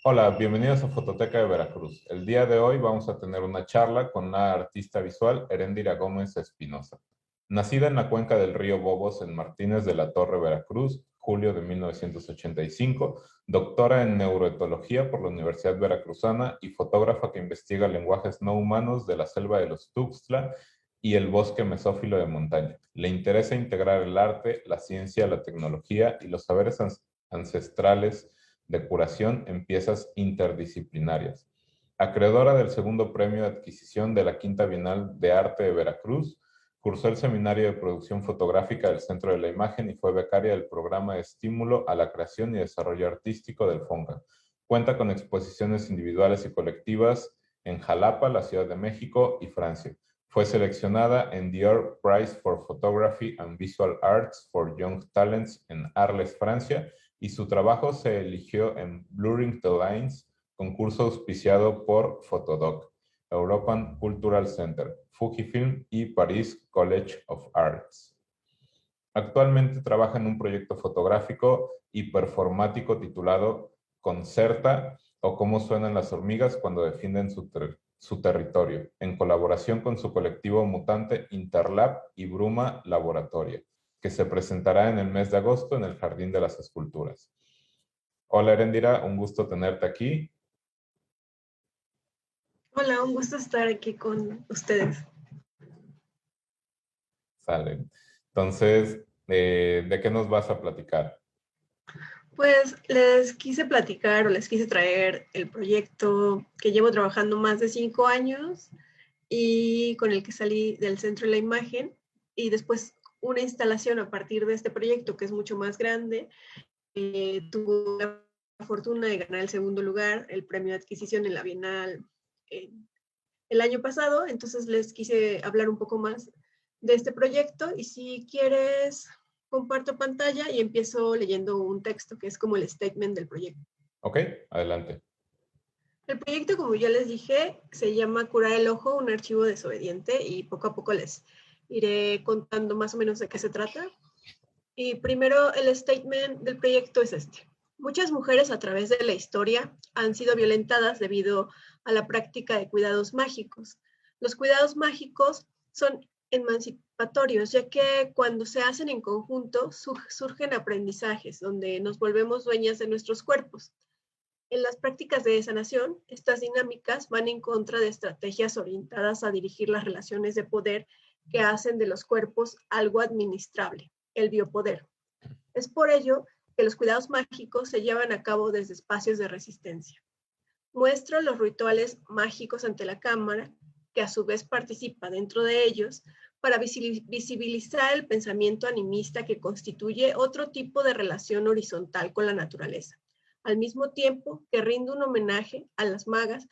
Hola, bienvenidos a Fototeca de Veracruz. El día de hoy vamos a tener una charla con una artista visual, Heréndira Gómez Espinosa. Nacida en la cuenca del río Bobos en Martínez de la Torre, Veracruz, julio de 1985, doctora en neuroetología por la Universidad Veracruzana y fotógrafa que investiga lenguajes no humanos de la selva de los Tuxtla y el bosque mesófilo de montaña. Le interesa integrar el arte, la ciencia, la tecnología y los saberes ancestrales de curación en piezas interdisciplinarias. Acreedora del segundo premio de adquisición de la Quinta Bienal de Arte de Veracruz, cursó el seminario de producción fotográfica del Centro de la Imagen y fue becaria del programa de estímulo a la creación y desarrollo artístico del FONCA. Cuenta con exposiciones individuales y colectivas en Jalapa, la Ciudad de México y Francia. Fue seleccionada en the Dior Prize for Photography and Visual Arts for Young Talents en Arles, Francia, y su trabajo se eligió en Blurring the Lines, concurso auspiciado por Photodoc, European Cultural Center, Fujifilm y Paris College of Arts. Actualmente trabaja en un proyecto fotográfico y performático titulado Concerta o Cómo suenan las hormigas cuando defienden su territorio, en colaboración con su colectivo mutante Interlab y Bruma Laboratoria, que se presentará en el mes de agosto en el Jardín de las Esculturas. Hola Erendira, un gusto tenerte aquí. Hola, un gusto estar aquí con ustedes. Sale. Entonces, ¿de qué nos vas a platicar? Pues les quise platicar o les quise traer el proyecto que llevo trabajando más de 5 años y con el que salí del Centro de la Imagen, y después una instalación a partir de este proyecto que es mucho más grande. Tuve la fortuna de ganar el segundo lugar, el premio de adquisición en la Bienal el año pasado. Entonces les quise hablar un poco más de este proyecto, y si quieres comparto pantalla y empiezo leyendo un texto que es como el statement del proyecto. Ok, adelante. El proyecto, como ya les dije, se llama Curar el Ojo, un archivo desobediente, y poco a poco les iré contando más o menos de qué se trata. Y primero, el statement del proyecto es este. Muchas mujeres a través de la historia han sido violentadas debido a la práctica de cuidados mágicos. Los cuidados mágicos son emancipatorios, ya que cuando se hacen en conjunto surgen aprendizajes donde nos volvemos dueñas de nuestros cuerpos. En las prácticas de sanación, estas dinámicas van en contra de estrategias orientadas a dirigir las relaciones de poder que hacen de los cuerpos algo administrable, el biopoder. Es por ello que los cuidados mágicos se llevan a cabo desde espacios de resistencia. Muestro los rituales mágicos ante la cámara, que a su vez participa dentro de ellos, para visibilizar el pensamiento animista que constituye otro tipo de relación horizontal con la naturaleza, al mismo tiempo que rinde un homenaje a las magas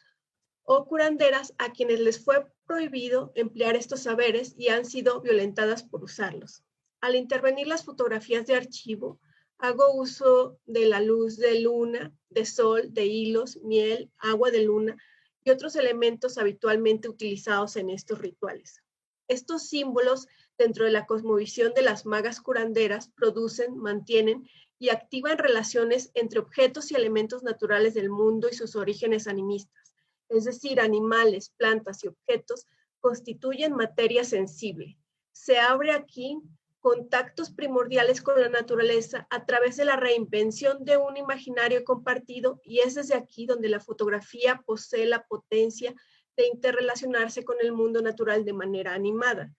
o curanderas a quienes les fue prohibido emplear estos saberes y han sido violentadas por usarlos. Al intervenir las fotografías de archivo, hago uso de la luz de luna, de sol, de hilos, miel, agua de luna y otros elementos habitualmente utilizados en estos rituales. Estos símbolos, dentro de la cosmovisión de las magas curanderas, producen, mantienen y activan relaciones entre objetos y elementos naturales del mundo y sus orígenes animistas. Es decir, animales, plantas y objetos constituyen materia sensible. Se abre aquí contactos primordiales con la naturaleza a través de la reinvención de un imaginario compartido, y es desde aquí donde la fotografía posee la potencia de interrelacionarse con el mundo natural de manera animada.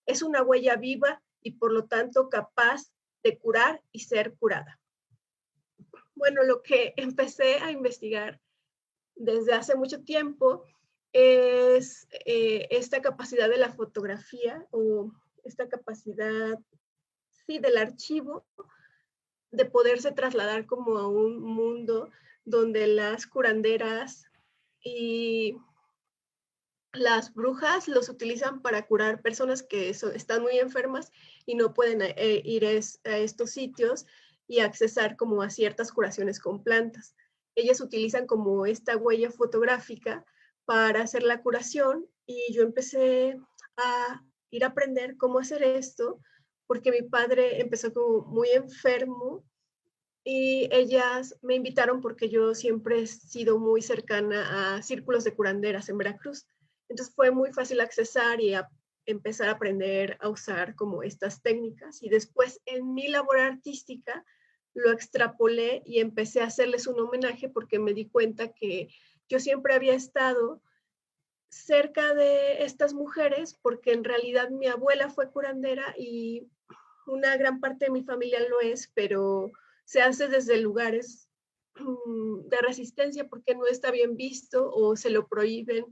Es una huella viva y por lo tanto capaz de curar y ser curada. Bueno, lo que empecé a investigar desde hace mucho tiempo es esta capacidad de la fotografía, o esta capacidad, sí, del archivo, de poderse trasladar como a un mundo donde las curanderas y las brujas los utilizan para curar personas que están muy enfermas y no pueden ir a estos sitios y accesar como a ciertas curaciones con plantas. Ellas utilizan como esta huella fotográfica para hacer la curación, y yo empecé a ir a aprender cómo hacer esto porque mi padre empezó como muy enfermo y ellas me invitaron porque yo siempre he sido muy cercana a círculos de curanderas en Veracruz. Entonces fue muy fácil accesar y empezar a aprender a usar como estas técnicas. Y después en mi labor artística lo extrapolé y empecé a hacerles un homenaje porque me di cuenta que yo siempre había estado cerca de estas mujeres porque en realidad mi abuela fue curandera y una gran parte de mi familia lo es, pero se hace desde lugares de resistencia porque no está bien visto o se lo prohíben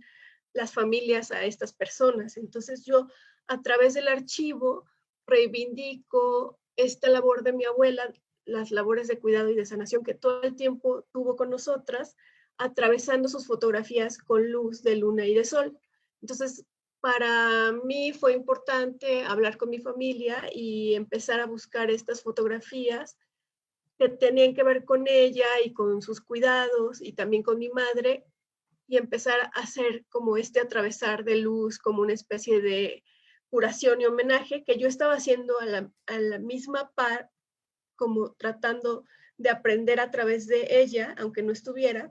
las familias a estas personas. Entonces yo a través del archivo reivindico esta labor de mi abuela, las labores de cuidado y de sanación que todo el tiempo tuvo con nosotras, atravesando sus fotografías con luz de luna y de sol. Entonces, para mí fue importante hablar con mi familia y empezar a buscar estas fotografías que tenían que ver con ella y con sus cuidados y también con mi madre y empezar a hacer como este atravesar de luz, como una especie de curación y homenaje que yo estaba haciendo a la misma par, como tratando de aprender a través de ella, aunque no estuviera,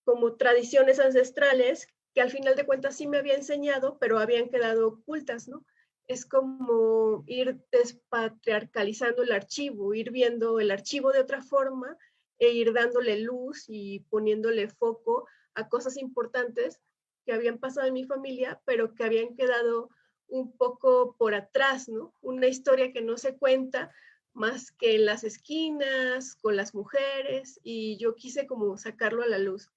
como tradiciones ancestrales que al final de cuentas sí me había enseñado, pero habían quedado ocultas, ¿no? Es como ir despatriarcalizando el archivo, ir viendo el archivo de otra forma e ir dándole luz y poniéndole foco a cosas importantes que habían pasado en mi familia, pero que habían quedado un poco por atrás, ¿no? Una historia que no se cuenta más que en las esquinas, con las mujeres, y yo quise como sacarlo a la luz.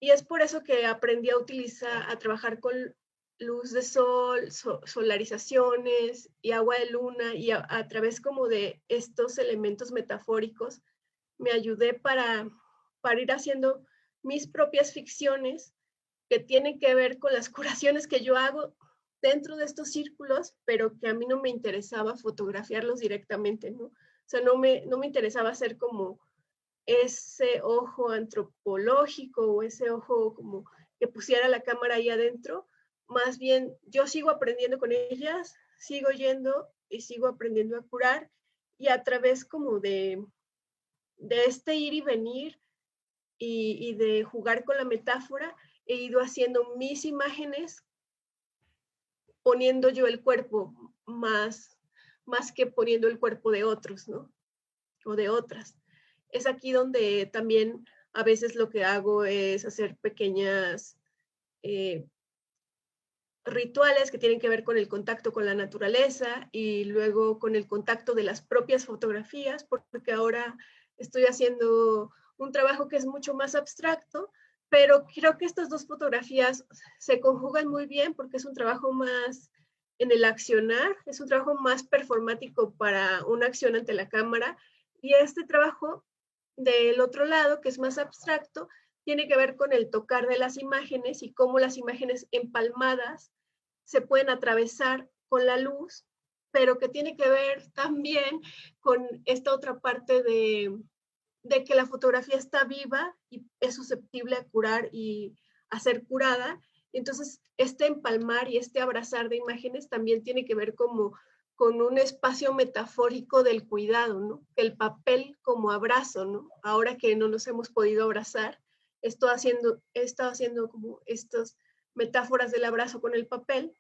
Y es por eso que aprendí a utilizar, a trabajar con luz de sol, solarizaciones y agua de luna y a través como de estos elementos metafóricos me ayudé para ir haciendo mis propias ficciones que tienen que ver con las curaciones que yo hago dentro de estos círculos, pero que a mí no me interesaba fotografiarlos directamente, ¿no? O sea, no me interesaba hacer como ese ojo antropológico o ese ojo como que pusiera la cámara ahí adentro, más bien yo sigo aprendiendo con ellas, sigo yendo y sigo aprendiendo a curar y a través como de este ir y venir y de jugar con la metáfora, he ido haciendo mis imágenes poniendo yo el cuerpo más que poniendo el cuerpo de otros, ¿no? O de otras. Es aquí donde también a veces lo que hago es hacer pequeñas rituales que tienen que ver con el contacto con la naturaleza y luego con el contacto de las propias fotografías, porque ahora estoy haciendo un trabajo que es mucho más abstracto, pero creo que estas dos fotografías se conjugan muy bien porque es un trabajo más en el accionar, es un trabajo más performático para una acción ante la cámara y este trabajo del otro lado, que es más abstracto, tiene que ver con el tocar de las imágenes y cómo las imágenes empalmadas se pueden atravesar con la luz, pero que tiene que ver también con esta otra parte de que la fotografía está viva y es susceptible a curar y a ser curada. Entonces, este empalmar y este abrazar de imágenes también tiene que ver como con un espacio metafórico del cuidado, ¿no? El papel como abrazo, ¿no? Ahora que no nos hemos podido abrazar, he estado haciendo como estas metáforas del abrazo con el papel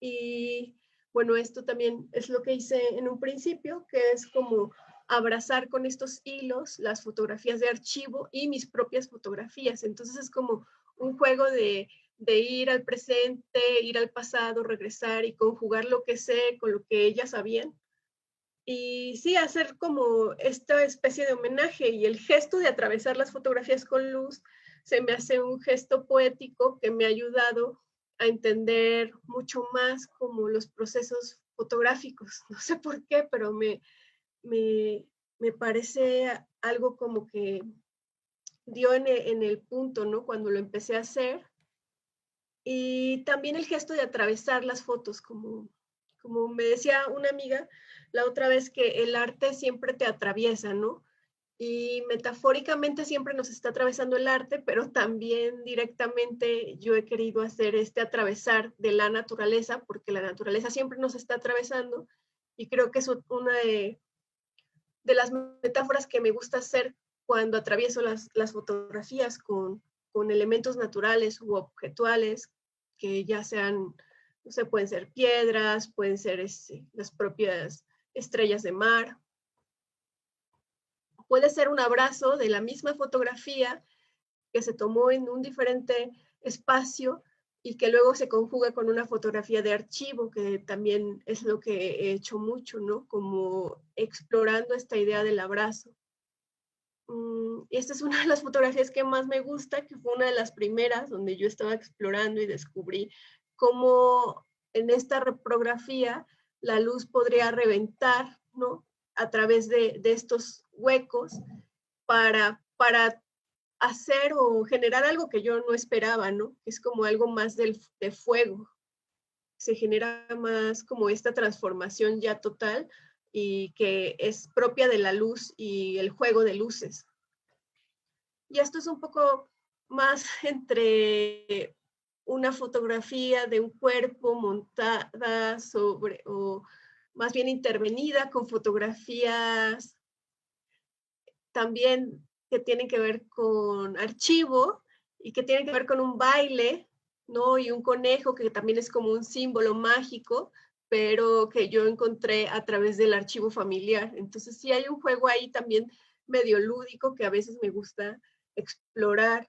y bueno, esto también es lo que hice en un principio, que es como abrazar con estos hilos las fotografías de archivo y mis propias fotografías. Entonces es como un juego de ir al presente, ir al pasado, regresar y conjugar lo que sé con lo que ellas sabían. Y sí, hacer como esta especie de homenaje y el gesto de atravesar las fotografías con luz se me hace un gesto poético que me ha ayudado a entender mucho más como los procesos fotográficos. No sé por qué, pero me, me parece algo como que dio en el punto, ¿no? Cuando lo empecé a hacer. Y también el gesto de atravesar las fotos, como me decía una amiga la otra vez, que el arte siempre te atraviesa, ¿no? Y metafóricamente siempre nos está atravesando el arte, pero también directamente yo he querido hacer este atravesar de la naturaleza, porque la naturaleza siempre nos está atravesando y creo que es de las metáforas que me gusta hacer cuando atravieso las fotografías con elementos naturales u objetuales, que ya sean, no sé, pueden ser piedras, pueden ser las propias estrellas de mar. Puede ser un abrazo de la misma fotografía que se tomó en un diferente espacio y que luego se conjuga con una fotografía de archivo, que también es lo que he hecho mucho, ¿no? Como explorando esta idea del abrazo. Esta es una de las fotografías que más me gusta, que fue una de las primeras donde yo estaba explorando y descubrí cómo en esta reprografía la luz podría reventar, ¿no? A través de estos huecos para hacer o generar algo que yo no esperaba, ¿no? Es como algo más de fuego. Se genera más como esta transformación ya total y que es propia de la luz y el juego de luces. Y esto es un poco más entre una fotografía de un cuerpo montada sobre, o más bien intervenida con fotografías también que tienen que ver con archivo y que tienen que ver con un baile, ¿no? Y un conejo que también es como un símbolo mágico, pero que yo encontré a través del archivo familiar. Entonces sí hay un juego ahí también medio lúdico que a veces me gusta explorar.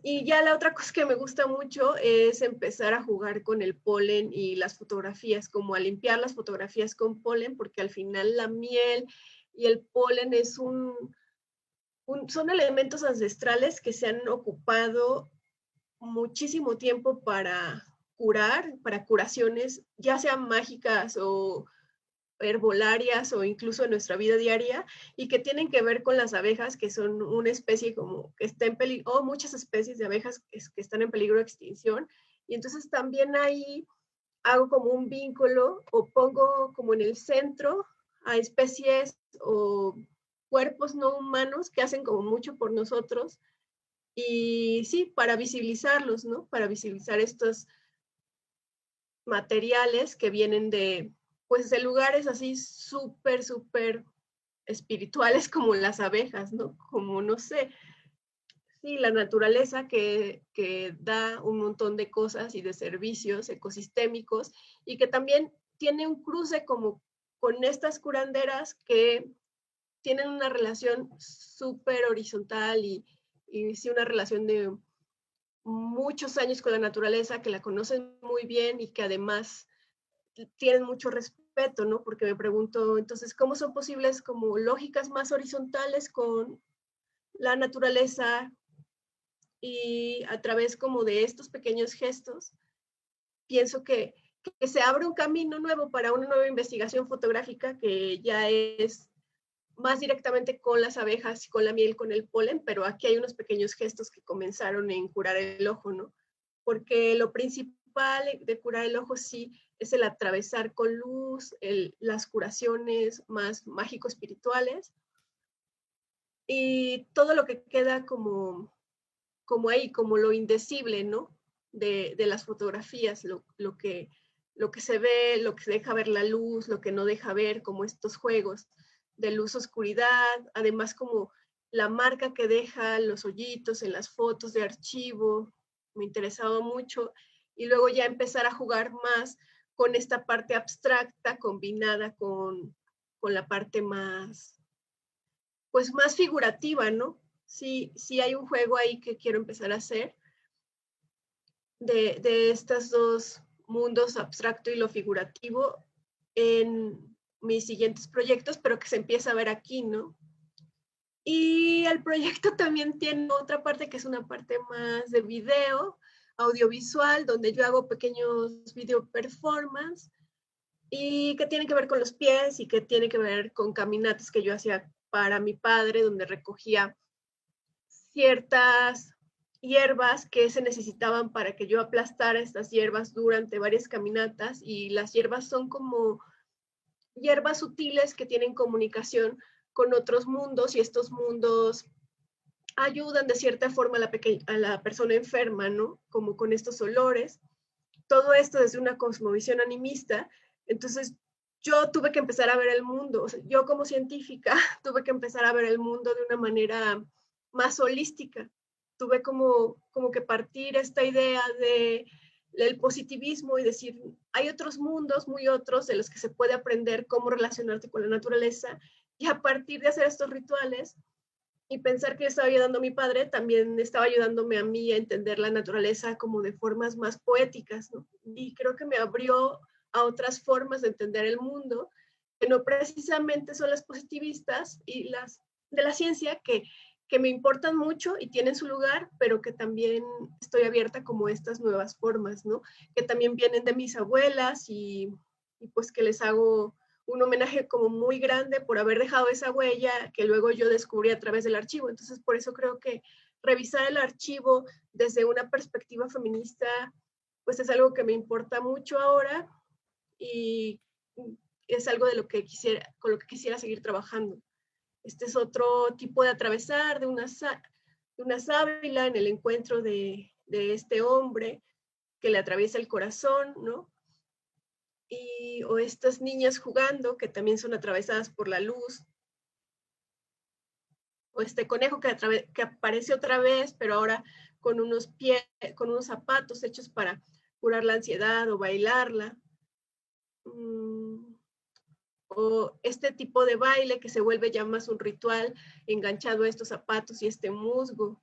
Y ya la otra cosa que me gusta mucho es empezar a jugar con el polen y las fotografías, como a limpiar las fotografías con polen, porque al final la miel y el polen es son elementos ancestrales que se han ocupado muchísimo tiempo para curar, para curaciones, ya sean mágicas o herbolarias o incluso en nuestra vida diaria, y que tienen que ver con las abejas, que son una especie como que está en peligro, o muchas especies de abejas que están en peligro de extinción. Y entonces también ahí hago como un vínculo o pongo como en el centro a especies o cuerpos no humanos que hacen como mucho por nosotros, y sí, para visibilizarlos, ¿no? Para visibilizar estos materiales que vienen pues, de lugares así súper, súper espirituales como las abejas, ¿no? Como, no sé, sí, la naturaleza que da un montón de cosas y de servicios ecosistémicos y que también tiene un cruce como con estas curanderas que tienen una relación súper horizontal y sí una relación de muchos años con la naturaleza, que la conocen muy bien y que además tienen mucho respeto, ¿no? Porque me pregunto, entonces, ¿cómo son posibles como lógicas más horizontales con la naturaleza y a través como de estos pequeños gestos? Pienso que se abre un camino nuevo para una nueva investigación fotográfica que ya es más directamente con las abejas, con la miel, con el polen, pero aquí hay unos pequeños gestos que comenzaron en curar el ojo, ¿no? Porque lo principal de curar el ojo sí es el atravesar con luz, las curaciones más mágico-espirituales y todo lo que queda como ahí, como lo indecible, ¿no? De las fotografías, lo que se ve, lo que deja ver la luz, lo que no deja ver, como estos juegos de luz-oscuridad, además como la marca que deja los hoyitos en las fotos de archivo, me interesaba mucho, y luego ya empezar a jugar más con esta parte abstracta combinada con la parte más, pues más figurativa, ¿no? Sí, sí hay un juego ahí que quiero empezar a hacer de estos dos mundos, abstracto y lo figurativo, en mis siguientes proyectos, pero que se empieza a ver aquí, ¿no? Y el proyecto también tiene otra parte que es una parte más de video, audiovisual, donde yo hago pequeños video performance y que tiene que ver con los pies y que tiene que ver con caminatas que yo hacía para mi padre, donde recogía ciertas hierbas que se necesitaban para que yo aplastara estas hierbas durante varias caminatas, y las hierbas son como hierbas sutiles que tienen comunicación con otros mundos y estos mundos ayudan de cierta forma a la persona enferma, ¿no? Como con estos olores. Todo esto desde una cosmovisión animista. Entonces, yo tuve que empezar a ver el mundo, o sea, yo como científica tuve que empezar a ver el mundo de una manera más holística. Tuve como que partir esta idea del positivismo y decir, hay otros mundos, muy otros, de los que se puede aprender cómo relacionarte con la naturaleza, y a partir de hacer estos rituales y pensar que estaba ayudando a mi padre, también estaba ayudándome a mí a entender la naturaleza como de formas más poéticas, ¿no? Y creo que me abrió a otras formas de entender el mundo, que no precisamente son las positivistas y las de la ciencia, que me importan mucho y tienen su lugar, pero que también estoy abierta como a estas nuevas formas, ¿no? Que también vienen de mis abuelas y pues que les hago un homenaje como muy grande por haber dejado esa huella que luego yo descubrí a través del archivo. Entonces, por eso creo que revisar el archivo desde una perspectiva feminista, pues es algo que me importa mucho ahora y es algo de lo que con lo que quisiera seguir trabajando. Este es otro tipo de atravesar de una sábila en el encuentro de este hombre que le atraviesa el corazón, ¿no? O estas niñas jugando que también son atravesadas por la luz, o este conejo que aparece otra vez, pero ahora con unos zapatos hechos para curar la ansiedad o bailarla, o este tipo de baile que se vuelve ya más un ritual enganchado a estos zapatos y este musgo,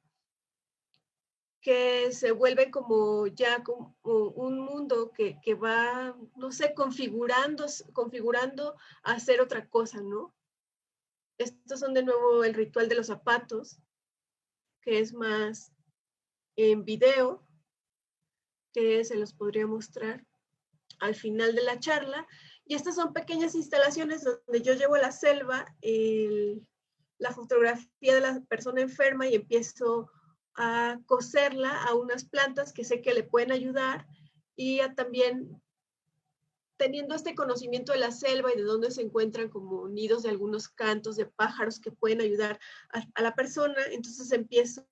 que se vuelve como ya como un mundo que va, no sé, configurando a hacer otra cosa, ¿no? Estos son de nuevo el ritual de los zapatos, que es más en video, que se los podría mostrar al final de la charla. Y estas son pequeñas instalaciones donde yo llevo a la selva la fotografía de la persona enferma y empiezo a coserla a unas plantas que sé que le pueden ayudar y también teniendo este conocimiento de la selva y de dónde se encuentran como nidos de algunos cantos de pájaros que pueden ayudar a la persona, entonces empiezo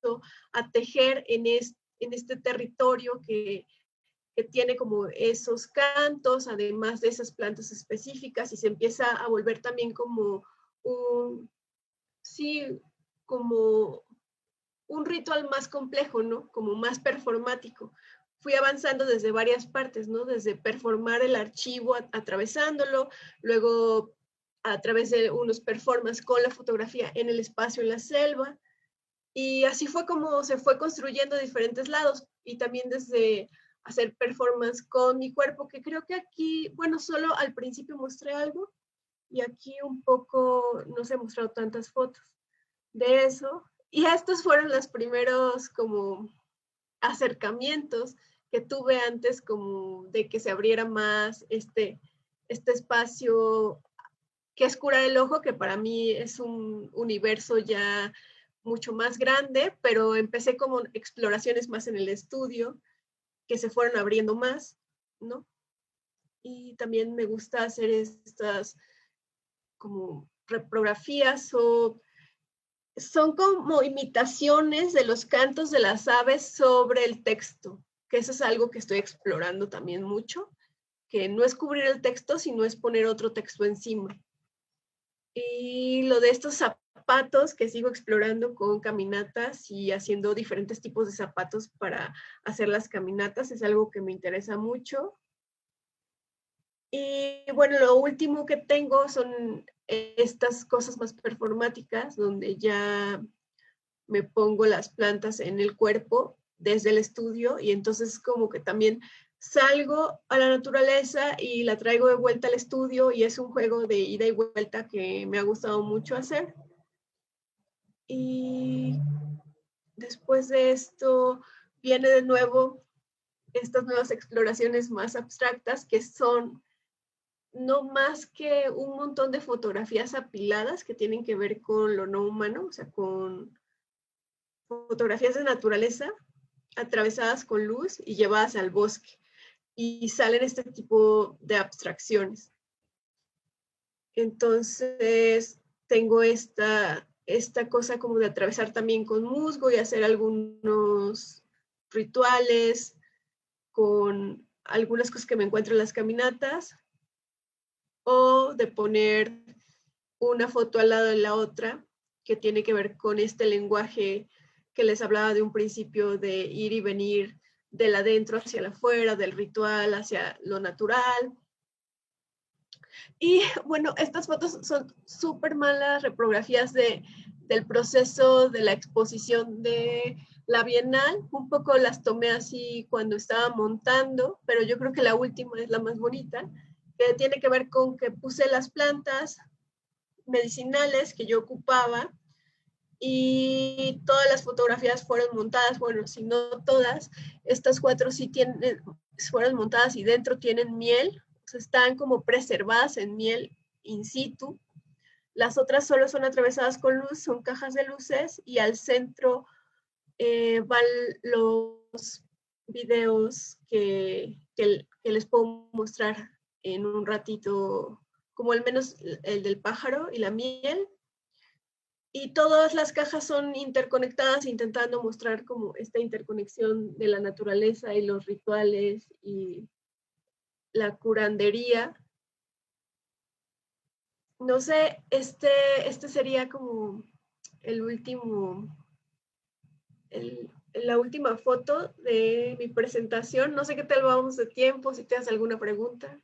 a tejer en este territorio que tiene como esos cantos, además de esas plantas específicas, y se empieza a volver también como sí, como un ritual más complejo, ¿no? Como más performático. Fui avanzando desde varias partes, ¿no? Desde performar el archivo atravesándolo, luego a través de unos performances con la fotografía en el espacio, en la selva, y así fue como se fue construyendo de diferentes lados, y también desde hacer performance con mi cuerpo, que creo que aquí, bueno, solo al principio mostré algo, y aquí un poco no se han mostrado tantas fotos de eso. Y estos fueron los primeros como acercamientos que tuve antes como de que se abriera más este espacio que es curar el ojo, que para mí es un universo ya mucho más grande, pero empecé como exploraciones más en el estudio, que se fueron abriendo más, ¿no? Y también me gusta hacer estas como reprografías o son como imitaciones de los cantos de las aves sobre el texto, que eso es algo que estoy explorando también mucho, que no es cubrir el texto, sino es poner otro texto encima. Y lo de estos zapatos que sigo explorando con caminatas y haciendo diferentes tipos de zapatos para hacer las caminatas es algo que me interesa mucho. Y bueno, lo último que tengo son estas cosas más performáticas, donde ya me pongo las plantas en el cuerpo desde el estudio y entonces como que también salgo a la naturaleza y la traigo de vuelta al estudio y es un juego de ida y vuelta que me ha gustado mucho hacer. Y después de esto viene de nuevo estas nuevas exploraciones más abstractas que son no más que un montón de fotografías apiladas que tienen que ver con lo no humano, o sea, con fotografías de naturaleza atravesadas con luz y llevadas al bosque. Y salen este tipo de abstracciones. Entonces, tengo esta cosa como de atravesar también con musgo y hacer algunos rituales con algunas cosas que me encuentro en las caminatas. o de poner una foto al lado de la otra, que tiene que ver con este lenguaje que les hablaba de un principio de ir y venir del adentro hacia el afuera, del ritual hacia lo natural. Y bueno, estas fotos son súper malas reprografías del proceso de la exposición de la Bienal. Un poco las tomé así cuando estaba montando, pero yo creo que la última es la más bonita, que tiene que ver con que puse las plantas medicinales que yo ocupaba y todas las fotografías fueron montadas, bueno, si no todas, estas 4 sí fueron montadas y dentro tienen miel, o sea, están como preservadas en miel in situ. Las otras solo son atravesadas con luz, son cajas de luces y al centro van los videos que les puedo mostrar en un ratito, como al menos el del pájaro y la miel. Y todas las cajas son interconectadas, intentando mostrar como esta interconexión de la naturaleza y los rituales y la curandería. No sé, este sería como el último, la última foto de mi presentación. No sé qué tal vamos de tiempo, si te haces alguna pregunta.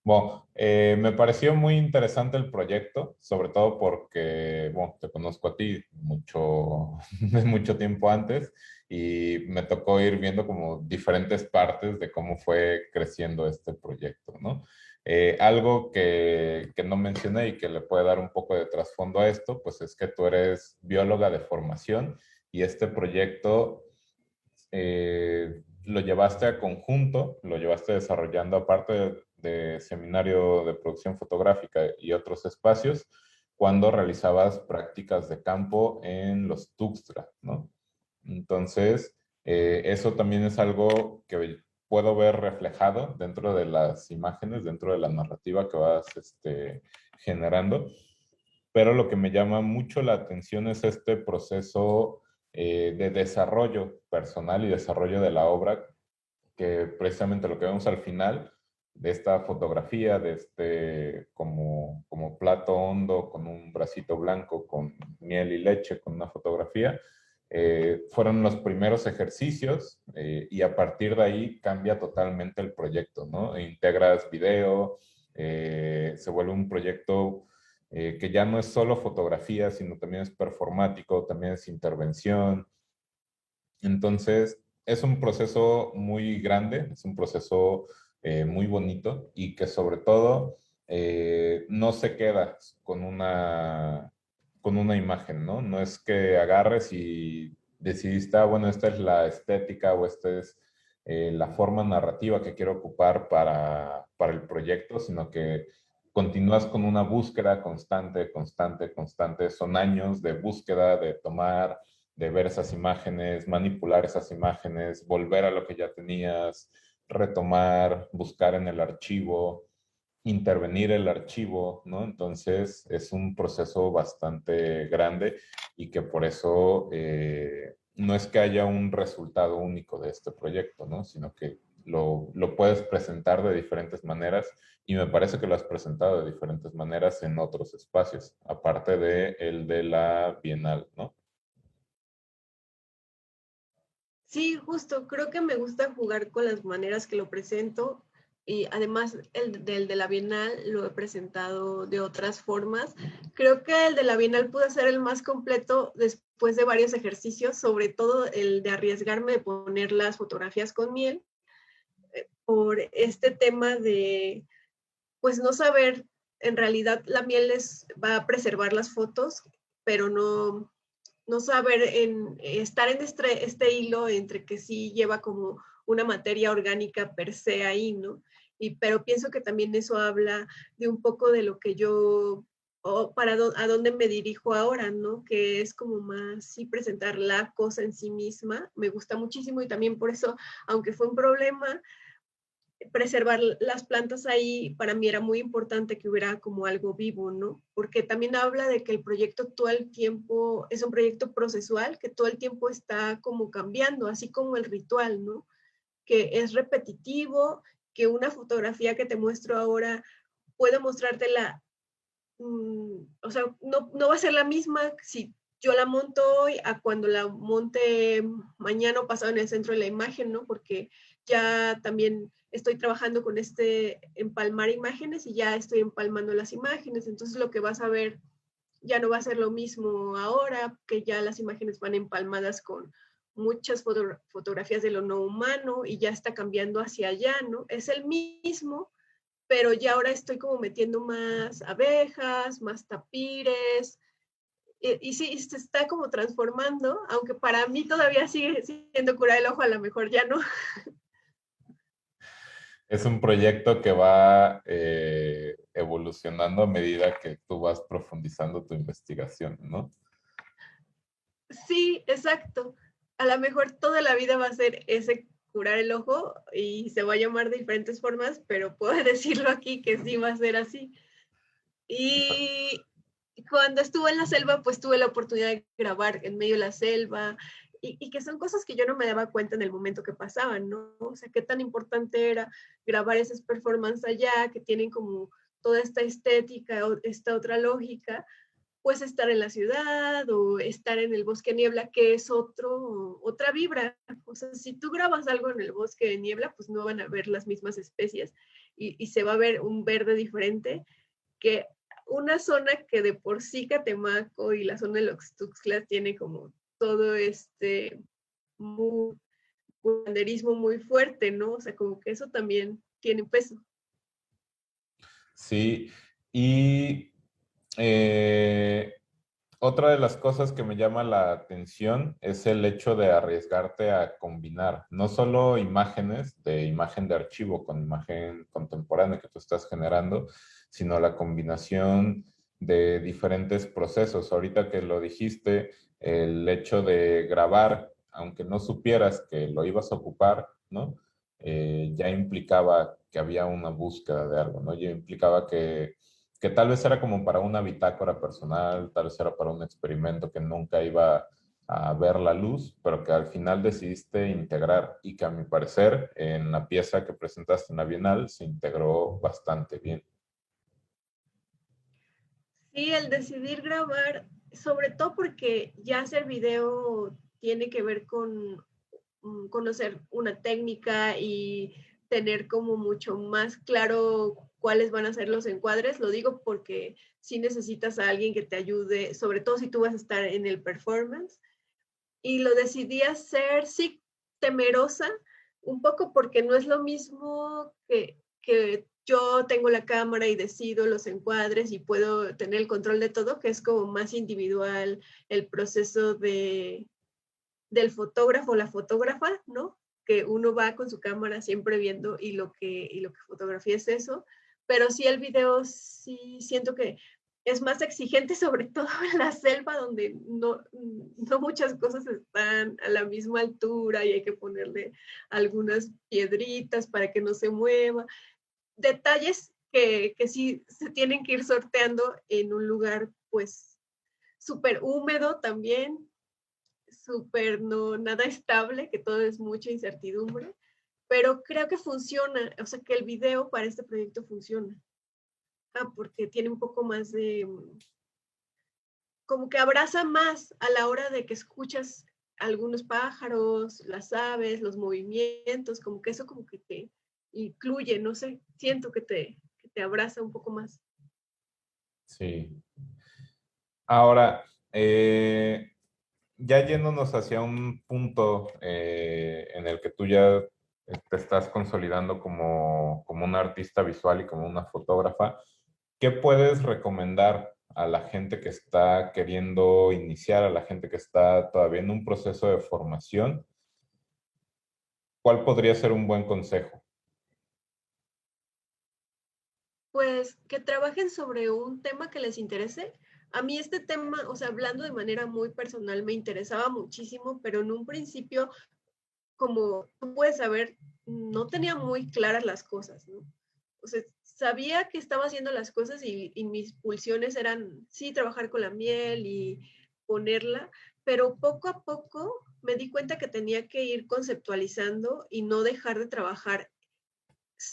Bueno, me pareció muy interesante el proyecto, sobre todo porque, bueno, te conozco a ti mucho, de mucho tiempo antes y me tocó ir viendo como diferentes partes de cómo fue creciendo este proyecto, ¿no? Algo que no mencioné y que le puede dar un poco de trasfondo a esto, pues es que tú eres bióloga de formación y este proyecto lo llevaste a conjunto, lo llevaste desarrollando aparte de seminario de producción fotográfica y otros espacios, cuando realizabas prácticas de campo en los Tuxtla, ¿no? Entonces, eso también es algo que puedo ver reflejado dentro de las imágenes, dentro de la narrativa que vas generando. Pero lo que me llama mucho la atención es este proceso de desarrollo personal y desarrollo de la obra, que precisamente lo que vemos al final de esta fotografía, de este como plato hondo con un bracito blanco, con miel y leche, con una fotografía, fueron los primeros ejercicios y a partir de ahí cambia totalmente el proyecto, ¿no? Integras video, se vuelve un proyecto que ya no es solo fotografía, sino también es performático, también es intervención. Entonces, es un proceso muy grande, es un proceso muy bonito y que sobre todo no se queda con una imagen, ¿no? No es que agarres y decidiste, ah, bueno, esta es la estética o esta es la forma narrativa que quiero ocupar para el proyecto, sino que continúas con una búsqueda constante, constante, constante. Son años de búsqueda, de tomar, de ver esas imágenes, manipular esas imágenes, volver a lo que ya tenías, retomar, buscar en el archivo, intervenir el archivo, ¿no? Entonces es un proceso bastante grande y que por eso no es que haya un resultado único de este proyecto, ¿no? Sino que lo puedes presentar de diferentes maneras y me parece que lo has presentado de diferentes maneras en otros espacios, aparte de el de la Bienal, ¿no? Sí, justo, creo que me gusta jugar con las maneras que lo presento y además del de la Bienal lo he presentado de otras formas. Creo que el de la Bienal pudo ser el más completo después de varios ejercicios, sobre todo el de arriesgarme de poner las fotografías con miel, por este tema de, pues no saber, en realidad la miel va a preservar las fotos, pero no saber estar en este hilo entre que sí lleva como una materia orgánica per se ahí, ¿no? Pero pienso que también eso habla de un poco de lo que yo, a dónde me dirijo ahora, ¿no? Que es como más, sí, presentar la cosa en sí misma. Me gusta muchísimo y también por eso, aunque fue un problema, preservar las plantas ahí, para mí era muy importante que hubiera como algo vivo, ¿no? Porque también habla de que el proyecto todo el tiempo es un proyecto procesual, que todo el tiempo está como cambiando, así como el ritual, ¿no? Que es repetitivo, que una fotografía que te muestro ahora puedo mostrártela, o sea, no va a ser la misma si yo la monto hoy a cuando la monte mañana o pasado en el centro de la imagen, ¿no? Porque ya también estoy trabajando con empalmar imágenes y ya estoy empalmando las imágenes, entonces lo que vas a ver ya no va a ser lo mismo ahora, que ya las imágenes van empalmadas con muchas fotografías de lo no humano y ya está cambiando hacia allá, ¿no? Es el mismo, pero ya ahora estoy como metiendo más abejas, más tapires, y sí, se está como transformando, aunque para mí todavía sigue siendo cura del ojo, a lo mejor ya no. Es un proyecto que va evolucionando a medida que tú vas profundizando tu investigación, ¿no? Sí, exacto. A lo mejor toda la vida va a ser ese curar el ojo y se va a llamar de diferentes formas, pero puedo decirlo aquí que sí va a ser así. Y cuando estuve en la selva, pues tuve la oportunidad de grabar en medio de la selva y que son cosas que yo no me daba cuenta en el momento que pasaban, ¿no? O sea, qué tan importante era grabar esas performances allá, que tienen como toda esta estética, esta otra lógica, pues estar en la ciudad o estar en el bosque de niebla, que es otra vibra. O sea, si tú grabas algo en el bosque de niebla, pues no van a ver las mismas especies y se va a ver un verde diferente que una zona que de por sí Catemaco y la zona de los Tuxtlas tiene como todo muy, banderismo muy fuerte, ¿no? O sea, como que eso también tiene peso. Sí, y otra de las cosas que me llama la atención es el hecho de arriesgarte a combinar no solo imágenes de imagen de archivo con imagen contemporánea que tú estás generando, sino la combinación de diferentes procesos. Ahorita que lo dijiste, el hecho de grabar, aunque no supieras que lo ibas a ocupar, ¿no? Ya implicaba que había una búsqueda de algo, ¿no? Ya implicaba que tal vez era como para una bitácora personal, tal vez era para un experimento que nunca iba a ver la luz, pero que al final decidiste integrar y que a mi parecer en la pieza que presentaste en la Bienal se integró bastante bien. Sí, el decidir grabar, sobre todo porque ya hacer video tiene que ver con conocer una técnica y tener como mucho más claro cuáles van a ser los encuadres. Lo digo porque sí necesitas a alguien que te ayude, sobre todo si tú vas a estar en el performance. Y lo decidí hacer, sí, temerosa, un poco porque no es lo mismo que yo tengo la cámara y decido los encuadres y puedo tener el control de todo, que es como más individual el proceso del fotógrafo o la fotógrafa, ¿no? Que uno va con su cámara siempre viendo y lo que fotografía es eso, pero sí el video sí siento que es más exigente, sobre todo en la selva, donde no muchas cosas están a la misma altura y hay que ponerle algunas piedritas para que no se mueva. Detalles que sí se tienen que ir sorteando en un lugar, pues, súper húmedo también, súper no, nada estable, que todo es mucha incertidumbre, pero creo que funciona, o sea, que el video para este proyecto funciona. Porque tiene un poco más de, como que abraza más a la hora de que escuchas algunos pájaros, las aves, los movimientos, como que eso como que te incluye, no sé, siento que te abraza un poco más. Sí. Ahora, ya yéndonos hacia un punto en el que tú ya te estás consolidando como una artista visual y como una fotógrafa, ¿qué puedes recomendar a la gente que está queriendo iniciar, a la gente que está todavía en un proceso de formación? ¿Cuál podría ser un buen consejo? Pues que trabajen sobre un tema que les interese. A mí este tema, o sea, hablando de manera muy personal, me interesaba muchísimo, pero en un principio, como tú puedes saber, no tenía muy claras las cosas, ¿no? O sea, sabía que estaba haciendo las cosas y mis pulsiones eran, sí, trabajar con la miel y ponerla, pero poco a poco me di cuenta que tenía que ir conceptualizando y no dejar de trabajar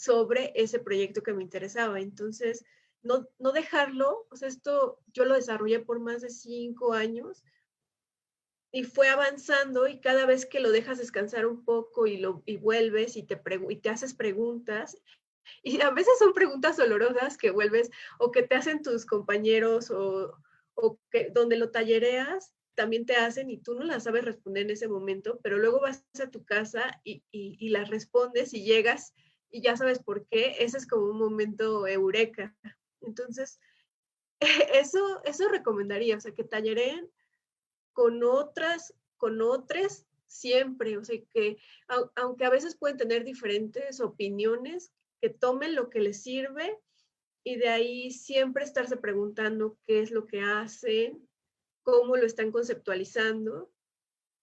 sobre ese proyecto que me interesaba. Entonces, no dejarlo, o sea, esto yo lo desarrollé por más de 5 años y fue avanzando y cada vez que lo dejas descansar un poco y vuelves y te haces preguntas, y a veces son preguntas dolorosas que vuelves o que te hacen tus compañeros o que donde lo tallereas también te hacen y tú no las sabes responder en ese momento, pero luego vas a tu casa y las respondes y llegas y ya sabes por qué. Ese es como un momento eureka. Entonces, eso recomendaría, o sea, que tallereen con otras siempre, o sea, que aunque a veces pueden tener diferentes opiniones, que tomen lo que les sirve y de ahí siempre estarse preguntando qué es lo que hacen, cómo lo están conceptualizando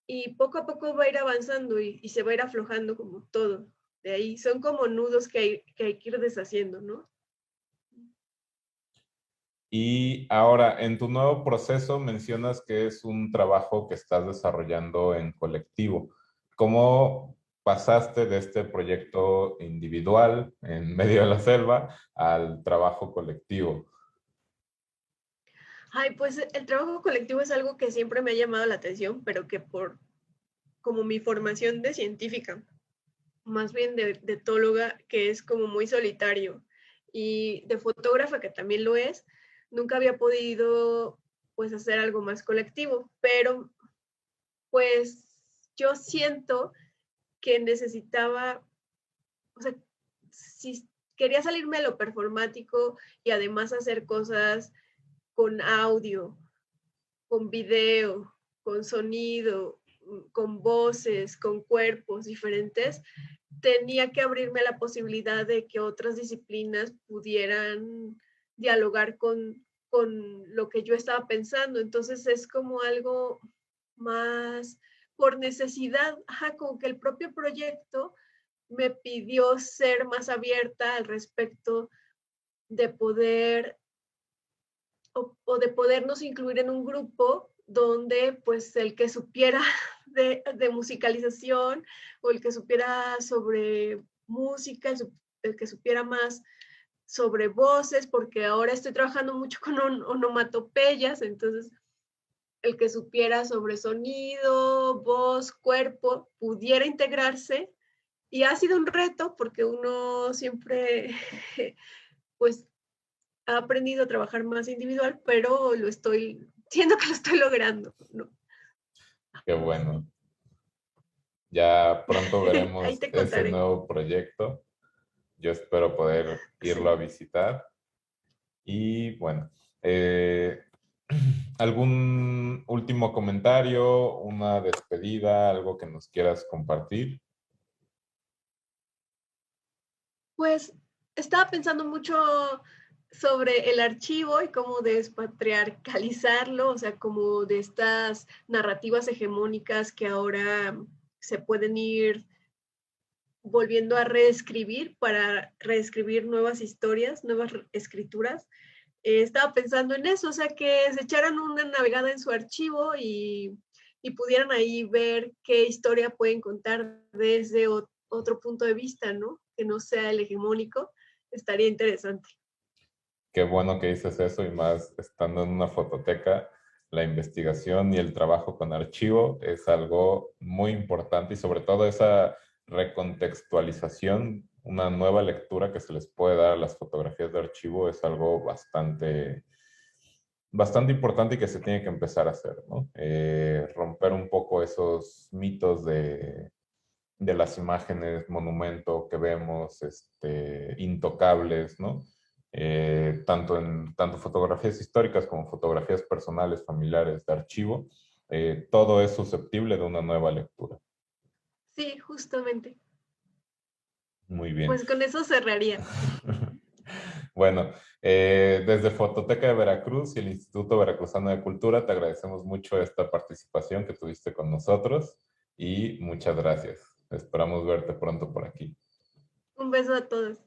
y poco a poco va a ir avanzando y se va a ir aflojando como todo. De ahí son como nudos que hay que ir deshaciendo, ¿no? Y ahora, en tu nuevo proceso mencionas que es un trabajo que estás desarrollando en colectivo. ¿Cómo pasaste de este proyecto individual en medio de la selva al trabajo colectivo? Ay, pues el trabajo colectivo es algo que siempre me ha llamado la atención, pero que por como mi formación de científica, más bien de etóloga, que es como muy solitario, y de fotógrafa, que también lo es, nunca había podido pues hacer algo más colectivo, pero pues yo siento que necesitaba, o sea, si quería salirme a lo performático y además hacer cosas con audio, con video, con sonido, con voces, con cuerpos diferentes, tenía que abrirme la posibilidad de que otras disciplinas pudieran dialogar con lo que yo estaba pensando. Entonces es como algo más por necesidad, ajá, como que el propio proyecto me pidió ser más abierta al respecto de poder o de podernos incluir en un grupo donde pues el que supiera de musicalización o el que supiera sobre música, el que supiera más sobre voces, porque ahora estoy trabajando mucho con onomatopeyas, entonces el que supiera sobre sonido, voz, cuerpo, pudiera integrarse. Y ha sido un reto porque uno siempre, pues, ha aprendido a trabajar más individual, pero siento que lo estoy logrando, ¿no? Qué bueno. Ya pronto Ahí veremos te ese contaré. nuevo proyecto. Yo espero poder irlo a Sí. visitar. Y bueno, eh, ¿algún último comentario, una despedida, algo que nos quieras compartir? Pues estaba pensando mucho sobre el archivo y cómo despatriarcalizarlo, o sea, como de estas narrativas hegemónicas que ahora se pueden ir volviendo a reescribir para reescribir nuevas historias, nuevas escrituras. Estaba pensando en eso, o sea, que se echaran una navegada en su archivo y pudieran ahí ver qué historia pueden contar desde otro punto de vista, ¿no? Que no sea el hegemónico, estaría interesante. Qué bueno que dices eso y más estando en una fototeca, la investigación y el trabajo con archivo es algo muy importante y sobre todo esa recontextualización, una nueva lectura que se les puede dar a las fotografías de archivo es algo bastante importante y que se tiene que empezar a hacer, ¿no? Romper un poco esos mitos de las imágenes, monumento que vemos, intocables, ¿no? Tanto fotografías históricas como fotografías personales, familiares, de archivo, todo es susceptible de una nueva lectura. Sí, justamente. Muy bien. Pues con eso cerraría. Bueno, desde Fototeca de Veracruz y el Instituto Veracruzano de Cultura, te agradecemos mucho esta participación que tuviste con nosotros y muchas gracias. Esperamos verte pronto por aquí. Un beso a todos.